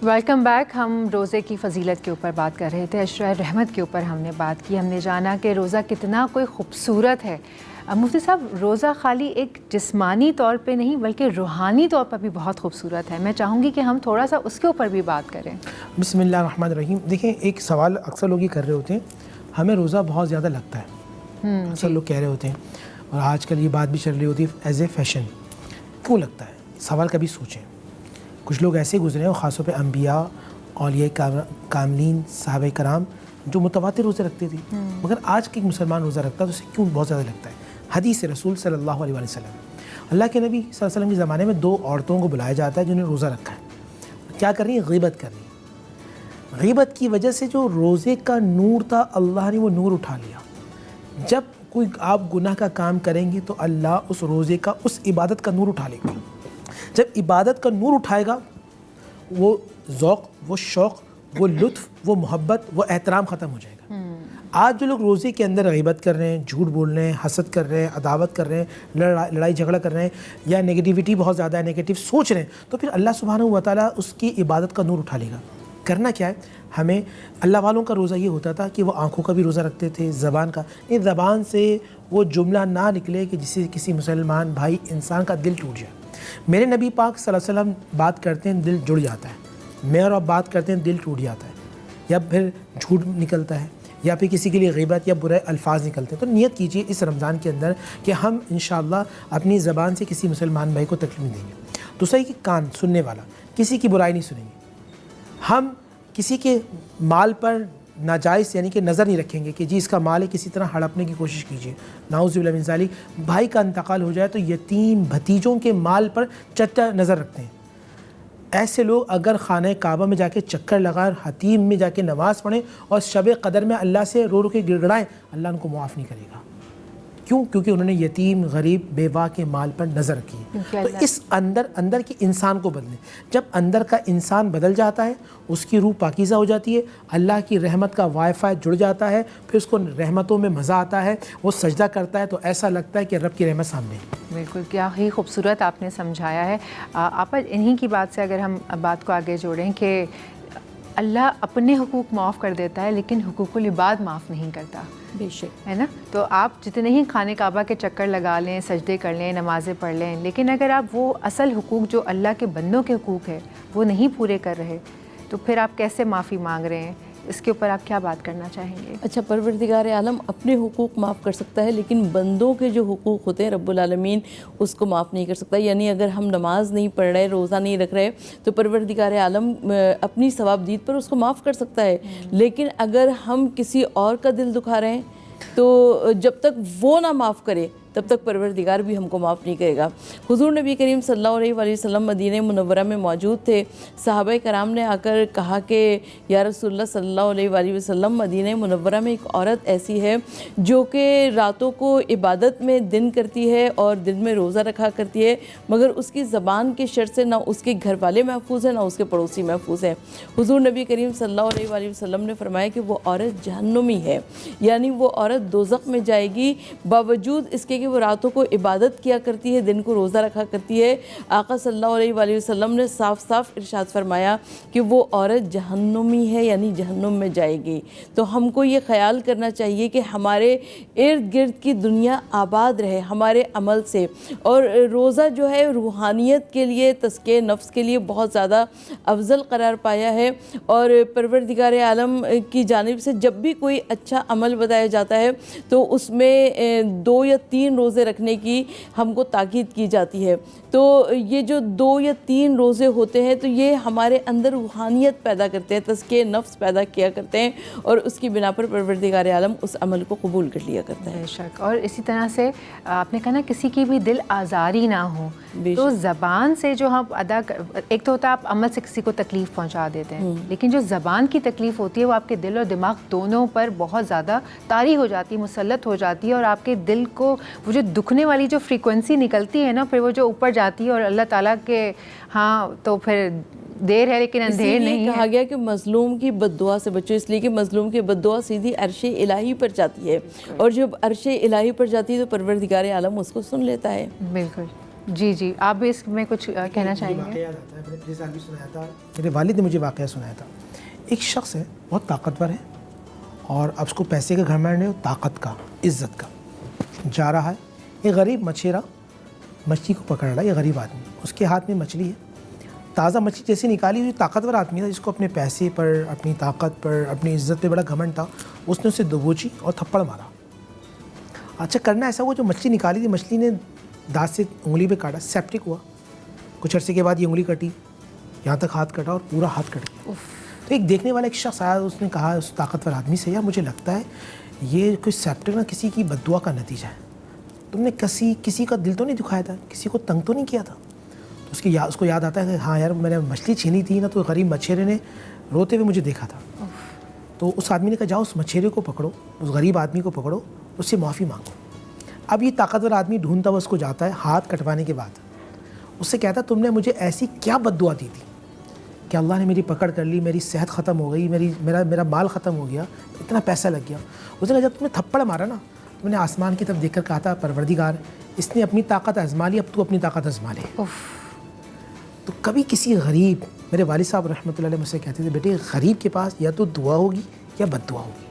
Welcome back. ہم روزے کی فضیلت کے اوپر بات کر رہے تھے, عشرۂ رحمت کے اوپر ہم نے بات کی. ہم نے جانا کہ روزہ کتنا کوئی خوبصورت ہے. مفتی صاحب, روزہ خالی ایک جسمانی طور پہ نہیں بلکہ روحانی طور پر بھی بہت خوبصورت ہے. میں چاہوں گی کہ ہم تھوڑا سا اس کے اوپر بھی بات کریں. بسم اللہ الرحمن الرحیم. دیکھیں, ایک سوال اکثر لوگ یہ کر رہے ہوتے ہیں, ہمیں روزہ بہت زیادہ لگتا ہے. اکثر لوگ کہہ رہے ہوتے ہیں, اور آج کل یہ بات بھی چل رہی ہوتی ہے ایز اے فیشن. کیوں لگتا ہے؟ سوال کبھی سوچیں. کچھ لوگ ایسے گزرے ہیں, اور خاص طور پہ انبیاء, اولیاء کاملین, صحابہ کرام جو متواتر روزے رکھتے تھے, مگر آج کے ایک مسلمان روزہ رکھتا ہے تو اسے کیوں بہت زیادہ لگتا ہے؟ حدیث رسول صلی اللہ علیہ وسلم, اللہ کے نبی صلی اللہ علیہ وسلم کے زمانے میں 2 عورتوں کو بلایا جاتا ہے جنہوں نے روزہ رکھا ہے. کیا کر رہی ہیں؟ غیبت کر رہی ہیں. غیبت کی وجہ سے جو روزے کا نور تھا, اللہ نے وہ نور اٹھا لیا. جب کوئی آپ گناہ کا کام کریں گے تو اللہ اس روزے کا, اس عبادت کا نور اٹھا لے گا. جب عبادت کا نور اٹھائے گا, وہ ذوق, وہ شوق, وہ لطف, وہ محبت, وہ احترام ختم ہو جائے گا. آج جو لوگ روزے کے اندر غیبت کر رہے ہیں, جھوٹ بول رہے ہیں, حسد کر رہے ہیں, عداوت کر رہے ہیں, لڑائی جھگڑا کر رہے ہیں, یا نیگیٹیوٹی بہت زیادہ ہے, نیگیٹیو سوچ رہے ہیں, تو پھر اللہ سبحانہ و تعالیٰ اس کی عبادت کا نور اٹھا لے گا. کرنا کیا ہے ہمیں؟ اللہ والوں کا روزہ یہ ہوتا تھا کہ وہ آنکھوں کا بھی روزہ رکھتے تھے, زبان کا. یہ زبان سے وہ جملہ نہ نکلے کہ جس سے کسی مسلمان بھائی انسان کا دل ٹوٹ جائے. میرے نبی پاک صلی اللہ علیہ وسلم بات کرتے ہیں دل جڑ جاتا ہے, میں اور آپ بات کرتے ہیں دل ٹوٹ جاتا ہے, یا پھر جھوٹ نکلتا ہے, یا پھر کسی کے لیے غیبت یا برے الفاظ نکلتے ہیں. تو نیت کیجئے اس رمضان کے اندر کہ ہم انشاءاللہ اپنی زبان سے کسی مسلمان بھائی کو تکلیف نہیں دیں گے. دوسرا کہ کان سننے والا, کسی کی برائی نہیں سنیں گے. ہم کسی کے مال پر ناجائز یعنی کہ نظر نہیں رکھیں گے کہ جی اس کا مال ہے, کسی طرح ہڑپنے کی کوشش کیجیے. نعوذ باللہ من ذالک. بھائی کا انتقال ہو جائے تو یتیم بھتیجوں کے مال پر چچا نظر رکھتے ہیں. ایسے لوگ اگر خانہ کعبہ میں جا کے چکر لگائیں, حتیم میں جا کے نماز پڑھیں, اور شب قدر میں اللہ سے رو رو کے گڑگڑائیں, اللہ ان کو معاف نہیں کرے گا. کیوں؟ کیونکہ انہوں نے یتیم, غریب, بیوہ کے مال پر نظر رکھی ہے. تو اس اندر کی انسان کو بدلیں. جب اندر کا انسان بدل جاتا ہے, اس کی روح پاکیزہ ہو جاتی ہے, اللہ کی رحمت کا وائی فائی جڑ جاتا ہے, پھر اس کو رحمتوں میں مزہ آتا ہے, وہ سجدہ کرتا ہے تو ایسا لگتا ہے کہ رب کی رحمت سامنے ہے. بالکل, کیا ہی خوبصورت آپ نے سمجھایا ہے. آپ انہی کی بات سے اگر ہم بات کو آگے جوڑیں کہ اللہ اپنے حقوق معاف کر دیتا ہے لیکن حقوق العباد معاف نہیں کرتا. بے شک, ہے نا. تو آپ جتنے ہی خانہ کعبہ کے چکر لگا لیں, سجدے کر لیں, نمازیں پڑھ لیں, لیکن اگر آپ وہ اصل حقوق جو اللہ کے بندوں کے حقوق ہے وہ نہیں پورے کر رہے تو پھر آپ کیسے معافی مانگ رہے ہیں؟ اس کے اوپر آپ کیا بات کرنا چاہیں گے؟ اچھا, پروردگار عالم اپنے حقوق معاف کر سکتا ہے لیکن بندوں کے جو حقوق ہوتے ہیں رب العالمین اس کو معاف نہیں کر سکتا. یعنی اگر ہم نماز نہیں پڑھ رہے, روزہ نہیں رکھ رہے, تو پروردگار عالم اپنی ثوابدید پر اس کو معاف کر سکتا ہے. لیکن اگر ہم کسی اور کا دل دکھا رہے ہیں تو جب تک وہ نہ معاف کرے تب تک پروردگار بھی ہم کو معاف نہیں کرے گا. حضور نبی کریم صلی اللہ علیہ وآلہ وسلم مدینہ منورہ میں موجود تھے. صحابہ کرام نے آ کر کہا کہ یا رسول اللہ صلی اللہ علیہ وآلہ وسلم, مدینہ منورہ میں ایک عورت ایسی ہے جو کہ راتوں کو عبادت میں دن کرتی ہے اور دن میں روزہ رکھا کرتی ہے, مگر اس کی زبان کے شر سے نہ اس کے گھر والے محفوظ ہیں نہ اس کے پڑوسی محفوظ ہیں. حضور نبی کریم صلی اللہ علیہ وآلہ وسلم نے فرمایا کہ وہ عورت جہنمی ہے, یعنی وہ عورت دوزخ میں جائے گی باوجود اس کے کہ وہ راتوں کو عبادت کیا کرتی ہے, دن کو روزہ رکھا کرتی ہے. آقا صلی اللہ علیہ وآلہ وسلم نے صاف صاف ارشاد فرمایا کہ وہ عورت جہنمی ہے, یعنی جہنم میں جائے گی. تو ہم کو یہ خیال کرنا چاہیے کہ ہمارے ارد گرد کی دنیا آباد رہے ہمارے عمل سے. اور روزہ جو ہے روحانیت کے لیے, تزکیہ نفس کے لیے بہت زیادہ افضل قرار پایا ہے. اور پروردگار عالم کی جانب سے جب بھی کوئی اچھا عمل بتایا جاتا ہے تو اس میں 2 یا 3 روزے رکھنے کی ہم کو تاکید کی جاتی ہے. تو یہ جو 2 یا 3 روزے ہوتے ہیں تو یہ ہمارے اندر روحانیت پیدا کرتے ہیں, تزکیہ نفس پیدا کیا کرتے ہیں, اور اس کی بنا پر پروردگار عالم اس عمل کو قبول کر لیا کرتا ہے. بے شک. اور اسی طرح سے آپ نے کہا نا کسی کی بھی دل آزاری نہ ہو, تو زبان سے جو ہم ایک تو ہوتا ہے آپ عمل سے کسی کو تکلیف پہنچا دیتے ہیں, لیکن جو زبان کی تکلیف ہوتی ہے وہ آپ کے دل اور دماغ دونوں پر بہت زیادہ طاری ہو جاتی ہے, مسلط ہو جاتی ہے, اور آپ کے دل کو وہ جو دکھنے والی جو فریکوینسی نکلتی ہے نا, پھر وہ جو اوپر جاتی ہے, اور اللہ تعالیٰ کے ہاں تو پھر دیر ہے لیکن اندھیر نہیں ہے. کہا گیا کہ مظلوم کی بد دعا سے بچو, اس لیے کہ مظلوم کی بد دعا سیدھی عرش الہی پر جاتی ہے, اور جب عرش الہی پر جاتی ہے تو پروردگار عالم اس کو سن لیتا ہے. بالکل. جی جی، آپ بھی اس میں کچھ کہنا چاہیں گے؟ واقعہ یاد آتا ہے، میں نے پچھلے سال بھی سنایا تھا، میرے والد نے مجھے واقعہ سنایا تھا. ایک شخص ہے بہت طاقتور ہے اور اب اس کو پیسے کا گھمنڈ ہے، طاقت کا، عزت کا. جا رہا ہے ایک غریب مچھیرا مچھلی کو پکڑ رہا ہے. یہ غریب آدمی، اس کے ہاتھ میں مچھلی ہے، تازہ مچھلی جیسے نکالی ہوئی. طاقتور آدمی تھا جس کو اپنے پیسے پر، اپنی طاقت پر، اپنی عزت پہ بڑا گھمنڈ تھا. اس نے اسے دبوچی اور تھپڑ مارا. اچھا کرنا ایسا ہوا، جو مچھلی نکالی تھی مچھلی نے دانت سے انگلی پہ کاٹا، سیپٹک ہوا. کچھ عرصے کے بعد یہ انگلی کٹی، یہاں تک ہاتھ کٹا اور پورا ہاتھ کٹ گیا. تو ایک دیکھنے والا ایک شخص آیا، اس نے کہا اس طاقتور آدمی سے، یار مجھے لگتا ہے یہ کوئی سیپٹک نہ کسی کی بد دعا کا نتیجہ ہے. تم نے کسی کا دل تو نہیں دکھایا تھا، کسی کو تنگ تو نہیں کیا تھا. تو اس کو یاد آتا ہے کہ ہاں یار میں نے مچھلی چھینی تھی نا، تو غریب مچھیرے نے روتے ہوئے مجھے دیکھا تھا. تو اس آدمی نے کہا جاؤ اس مچھیرے کو پکڑو، اس غریب آدمی کو پکڑو، اس سے معافی مانگو. اب یہ طاقتور آدمی ڈھونڈتا ہوا اس کو جاتا ہے. ہاتھ کٹوانے کے بعد اس سے کہتا تم نے مجھے ایسی کیا بد دعا دی تھی کہ اللہ نے میری پکڑ کر لی، میری صحت ختم ہو گئی، میرا مال ختم ہو گیا، اتنا پیسہ لگ گیا. اس نے کہا جب تم نے تھپڑ مارا نا، تم نے آسمان کی طرف دیکھ کر کہا تھا پروردگار اس نے اپنی طاقت آزما لی، اب تو اپنی طاقت آزما لے. تو کبھی کسی غریب، میرے والد صاحب رحمۃ اللہ علیہ مجھ سے کہتے تھے بیٹے غریب کے پاس یا تو دعا ہوگی یا بد دعا ہوگی،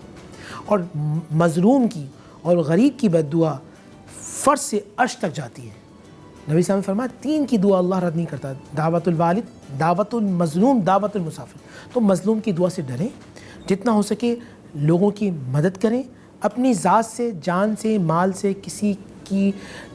اور مظلوم کی اور غریب کی بد دعا فرش سے عرش تک جاتی ہے. نبی صاحب نے فرمایا 3 کی دعا اللہ رد نہیں کرتا، دعوت الوالد، دعوت المظلوم، دعوت المسافر. تو مظلوم کی دعا سے ڈریں، جتنا ہو سکے لوگوں کی مدد کریں، اپنی ذات سے، جان سے، مال سے کسی کی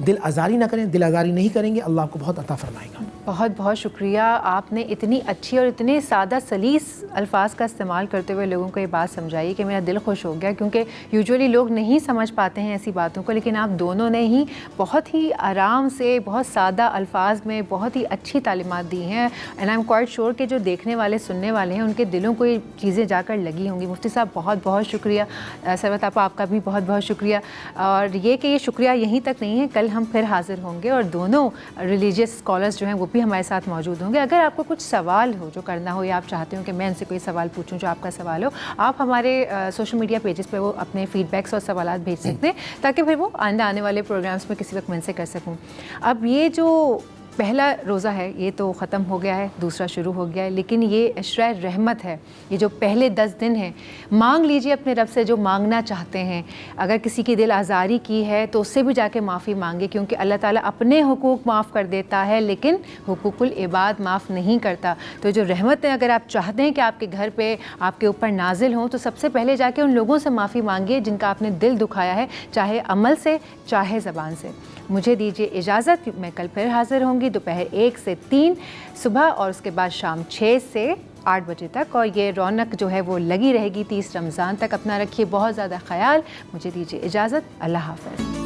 دل آزاری نہ کریں. دل آزاری نہیں کریں گے اللہ آپ کو بہت عطا فرمائے گا. بہت بہت شکریہ، آپ نے اتنی اچھی اور اتنے سادہ سلیس الفاظ کا استعمال کرتے ہوئے لوگوں کو یہ بات سمجھائی کہ میرا دل خوش ہو گیا، کیونکہ یوجولی لوگ نہیں سمجھ پاتے ہیں ایسی باتوں کو، لیکن آپ دونوں نے ہی بہت ہی آرام سے، بہت سادہ الفاظ میں بہت ہی اچھی تعلیمات دی ہیں. And I am quite sure کہ جو دیکھنے والے، سننے والے ہیں، ان کے دلوں کو یہ چیزیں جا کر لگی ہوں گی. مفتی صاحب بہت بہت شکریہ. ثروت آپ کا بھی بہت بہت شکریہ. اور یہ کہ یہ شکریہ یہیں تک نہیں ہے، کل ہم پھر حاضر ہوں گے اور دونوں ریلیجیس اسکالرس جو ہیں وہ بھی ہمارے ساتھ موجود ہوں گے. اگر آپ کو کچھ سوال ہو جو کرنا ہو، یا آپ چاہتے ہو کہ میں ان سے کوئی سوال پوچھوں جو آپ کا سوال ہو، آپ ہمارے سوشل میڈیا پیجز پہ وہ اپنے فیڈ بیکس اور سوالات بھیج سکتے ہیں، تاکہ پھر وہ آئندہ آنے والے پروگرامس میں کسی وقت میں ان سے کر سکوں. اب یہ جو پہلا روزہ ہے یہ تو ختم ہو گیا ہے، دوسرا شروع ہو گیا ہے، لیکن یہ عشرۂ رحمت ہے. یہ جو پہلے 10 دن ہیں، مانگ لیجئے اپنے رب سے جو مانگنا چاہتے ہیں. اگر کسی کی دل آزاری کی ہے تو اس سے بھی جا کے معافی مانگے، کیونکہ اللہ تعالیٰ اپنے حقوق معاف کر دیتا ہے لیکن حقوق العباد معاف نہیں کرتا. تو جو رحمتیں اگر آپ چاہتے ہیں کہ آپ کے گھر پہ، آپ کے اوپر نازل ہوں، تو سب سے پہلے جا کے ان لوگوں سے معافی مانگیے جن کا آپ نے دل دکھایا ہے، چاہے عمل سے، چاہے زبان سے. مجھے دیجیے اجازت، میں کل پھر حاضر ہوں گی دوپہر 1 سے 3 صبح، اور اس کے بعد شام 6 سے 8 بجے تک. اور یہ رونق جو ہے وہ لگی رہے گی 30 رمضان تک. اپنا رکھیے بہت زیادہ خیال. مجھے دیجیے اجازت. اللہ حافظ.